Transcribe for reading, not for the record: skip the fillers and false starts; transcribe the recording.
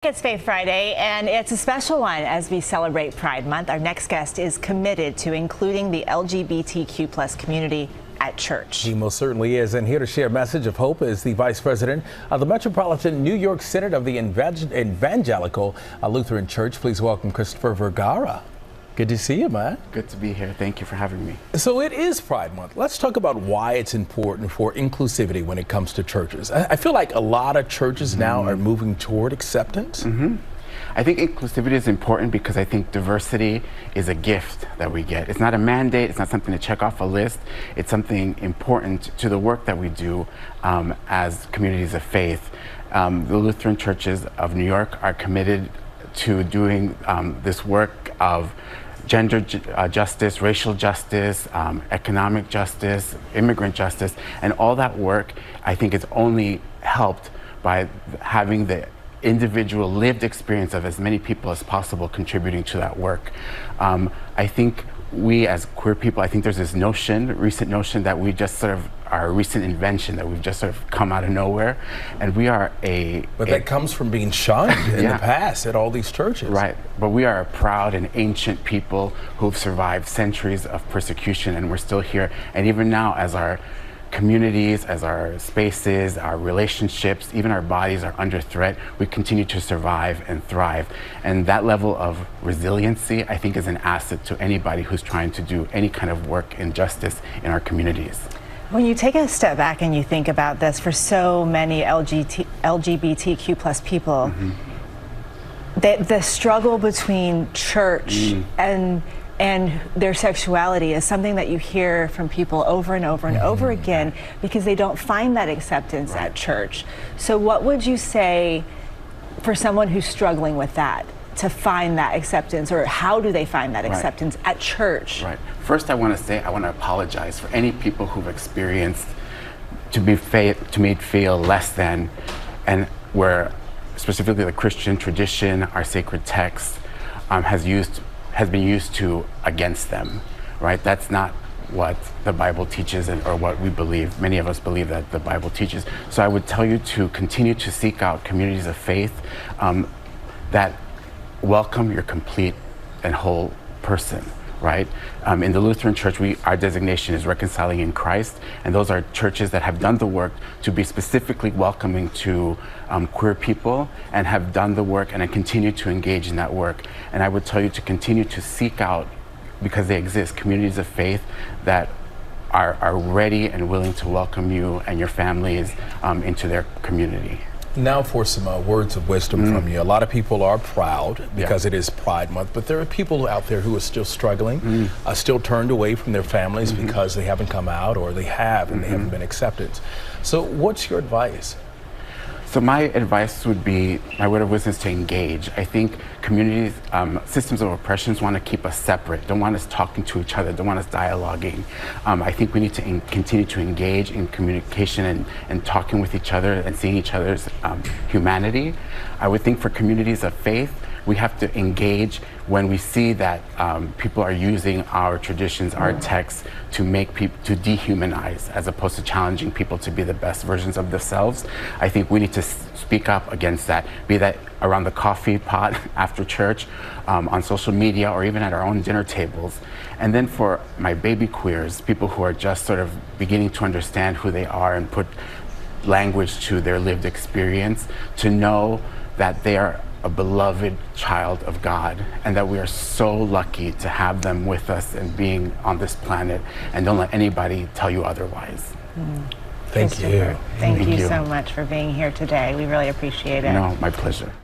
It's Faith Friday, and it's a special one as we celebrate Pride Month. Our next guest is committed to including the LGBTQ plus community at church. He most certainly is, and here to share a message of hope is the Vice President of the Metropolitan New York Synod of the Evangelical Lutheran Church. Please welcome Christopher Vergara. Good to see you, man. Good to be here. Thank you for having me. So it is Pride Month. Let's talk about why it's important for inclusivity when it comes to churches. I feel like a lot of churches now are moving toward acceptance. I think inclusivity is important because I think diversity is a gift that we get. It's not a mandate. It's not something to check off a list. It's something important to the work that we do as communities of faith. The Lutheran churches of New York are committed to doing this work of gender justice, racial justice, economic justice, immigrant justice, and all that work I think is only helped by having the individual lived experience of as many people as possible contributing to that work. I think we as queer people, I think there's this recent notion that we just sort of are a recent invention, that we've just sort of come out of nowhere, and we are But that comes from being shunned in the past at all these churches. Right, but we are a proud and ancient people who've survived centuries of persecution, and we're still here. And even now, as our communities, as our spaces, our relationships, even our bodies are under threat, we continue to survive and thrive. And that level of resiliency, I think, is an asset to anybody who's trying to do any kind of work in justice in our communities. When you take a step back and you think about this, for so many LGBTQ plus people, the struggle between church and their sexuality is something that you hear from people over and over and over again because they don't find that acceptance at church. So what would you say for someone who's struggling with that, to find that acceptance, or how do they find that acceptance at church? Right. First, I want to apologize for any people who've experienced to be made feel less than, and where specifically the Christian tradition, our sacred text, has been used to against them, right? That's not what the Bible teaches or what we believe. Many of us believe that the Bible teaches. So I would tell you to continue to seek out communities of faith that welcome your complete and whole person, right? In the Lutheran Church, our designation is reconciling in Christ, and those are churches that have done the work to be specifically welcoming to queer people, and have done the work and continue to engage in that work. And I would tell you to continue to seek out, because they exist, communities of faith that are ready and willing to welcome you and your families into their community. Now for some words of wisdom from you. A lot of people are proud because it is Pride Month, but there are people out there who are still struggling, still turned away from their families because they haven't come out, or they have and they haven't been accepted. So what's your advice? So my advice would be, my word of wisdom is to engage. I think communities, systems of oppressions want to keep us separate, don't want us talking to each other, don't want us dialoguing. I think we need to continue to engage in communication and talking with each other and seeing each other's humanity. I would think for communities of faith, we have to engage when we see that people are using our traditions, our texts, to make people, to dehumanize, as opposed to challenging people to be the best versions of themselves. I think we need to speak up against that, be that around the coffee pot after church, on social media, or even at our own dinner tables. And then for my baby queers, people who are just sort of beginning to understand who they are and put language to their lived experience, to know that they are a beloved child of God, and that we are so lucky to have them with us and being on this planet, and don't let anybody tell you otherwise. Thank you. Thank you so much for being here today. We really appreciate it. No, my pleasure.